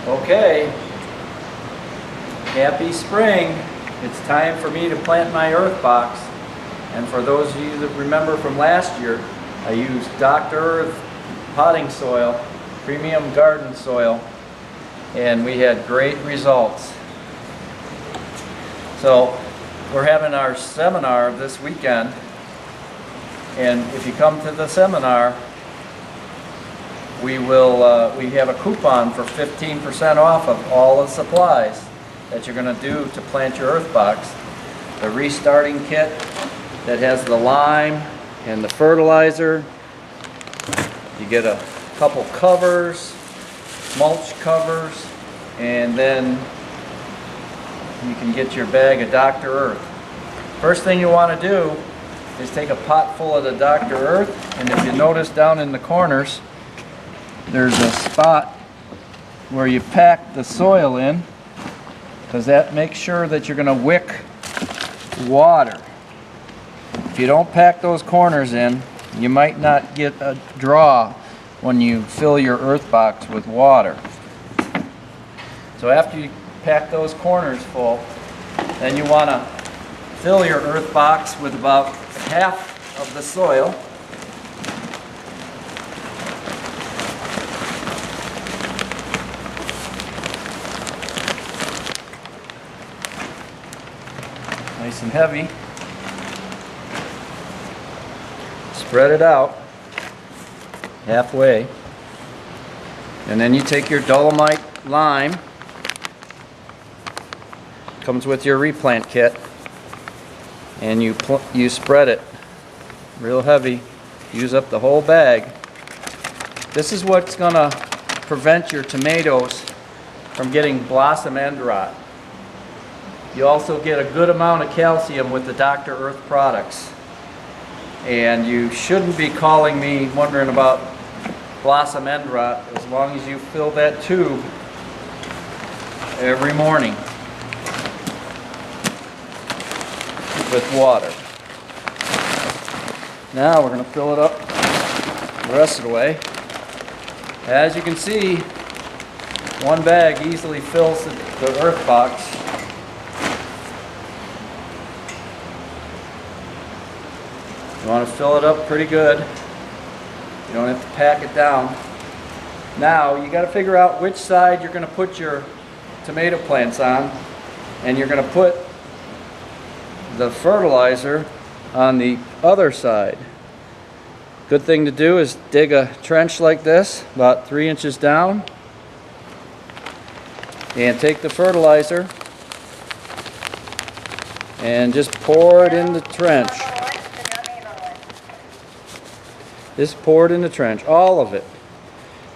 Okay, happy spring. It's time for me to plant my Earthbox. And for those of you that remember from last year, I used Dr.Earth potting soil, premium garden soil, and we had great results. So we're having our seminar this weekend, and if you come to the seminar, we have a coupon for 15% off of all the supplies that you're going to do to plant your Earthbox. The restarting kit that has the lime and the fertilizer. You get a couple covers, mulch covers, and then you can get your bag of Dr. Earth. First thing you want to do is take a pot full of the Dr. Earth, and if you notice down in the corners, there's a spot where you pack the soil in, because that makes sure that you're going to wick water. If you don't pack those corners in, you might not get a draw when you fill your Earthbox with water. So after you pack those corners full, then you want to fill your Earthbox with about half of the soil. Nice and heavy. Spread it out halfway, and then you take your dolomite lime, comes with your replant kit, and you spread it real heavy, use up the whole bag. This is what's going to prevent your tomatoes from getting blossom end rot. You also get a good amount of calcium with the Dr. Earth products. And you shouldn't be calling me wondering about blossom end rot as long as you fill that tube every morning with water. Now we're going to fill it up the rest of the way. As you can see, one bag easily fills the Earthbox. You want to fill it up pretty good. You don't have to pack it down. Now you got to figure out which side you're going to put your tomato plants on, and you're going to put the fertilizer on the other side. Good thing to do is dig a trench like this, about 3 inches down, and take the fertilizer and just pour it in the trench. Just pour it in the trench, all of it.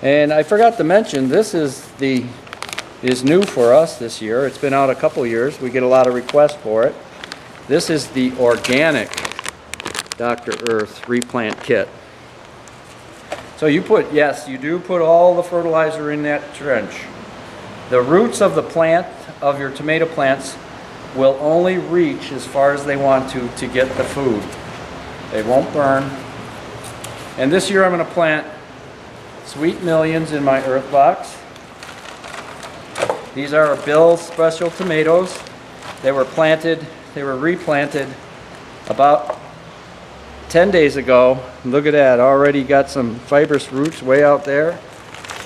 And I forgot to mention, this is new for us this year. It's been out a couple years. We get a lot of requests for it. This is the organic Dr. Earth replant kit. So you do put all the fertilizer in that trench. The roots of the plant, of your tomato plants, will only reach as far as they want to get the food. They won't burn. And this year I'm going to plant Sweet Millions in my Earthbox. These are Bill's Special Tomatoes. They were replanted about 10 days ago. Look at that, already got some fibrous roots way out there.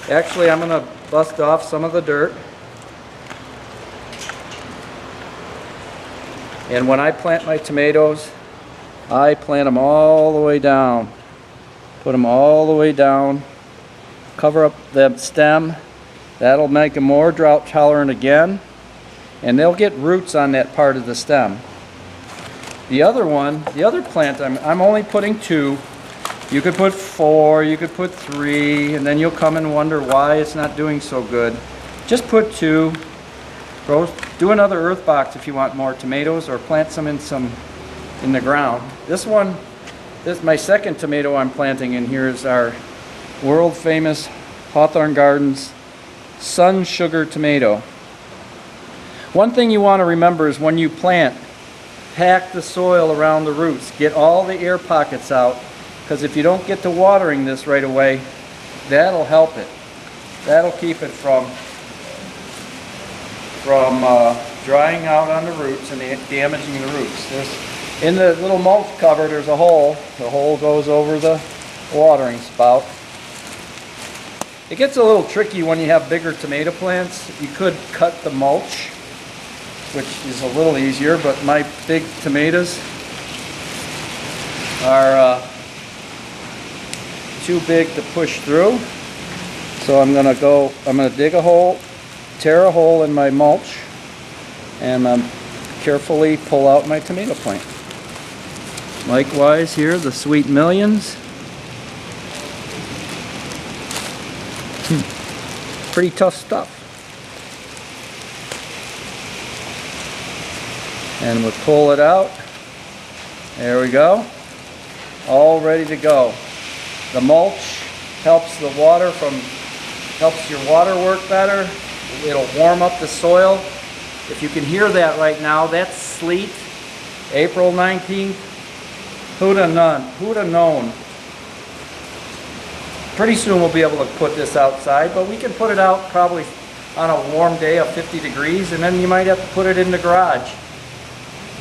Actually, I'm going to bust off some of the dirt. And when I plant my tomatoes, I plant them all the way down. Put them all the way down, cover up the stem. That'll make them more drought tolerant again, and they'll get roots on that part of the stem. The other plant, I'm only putting 2. You could put 4, you could put 3, and then you'll come and wonder why it's not doing so good. Just put 2. Do another Earthbox if you want more tomatoes, or plant some in the ground. This is my second tomato I'm planting in here. Is our world famous Hawthorne Gardens Sun Sugar tomato. One thing you want to remember is when you plant, pack the soil around the roots. Get all the air pockets out, because if you don't get to watering this right away, that'll help it. That'll keep it from from drying out on the roots and damaging the roots. In the little mulch cover, there's a hole. The hole goes over the watering spout. It gets a little tricky when you have bigger tomato plants. You could cut the mulch, which is a little easier, but my big tomatoes are too big to push through. So I'm gonna dig a hole, tear a hole in my mulch, and carefully pull out my tomato plant. Likewise here, the Sweet Millions. Pretty tough stuff. And we'll pull it out. There we go. All ready to go. The mulch helps your water work better. It'll warm up the soil. If you can hear that right now, that's sleet. April 19th. Who'd have known? Pretty soon we'll be able to put this outside, but we can put it out probably on a warm day of 50 degrees, and then you might have to put it in the garage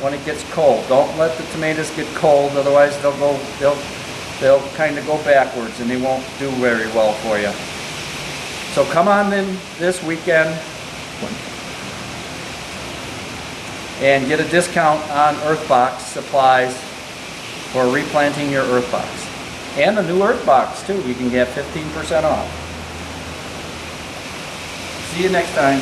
when it gets cold. Don't let the tomatoes get cold, otherwise they'll kind of go backwards and they won't do very well for you. So come on in this weekend and get a discount on Earthbox supplies for replanting your Earthbox. And the new Earthbox too, you can get 15% off. See you next time.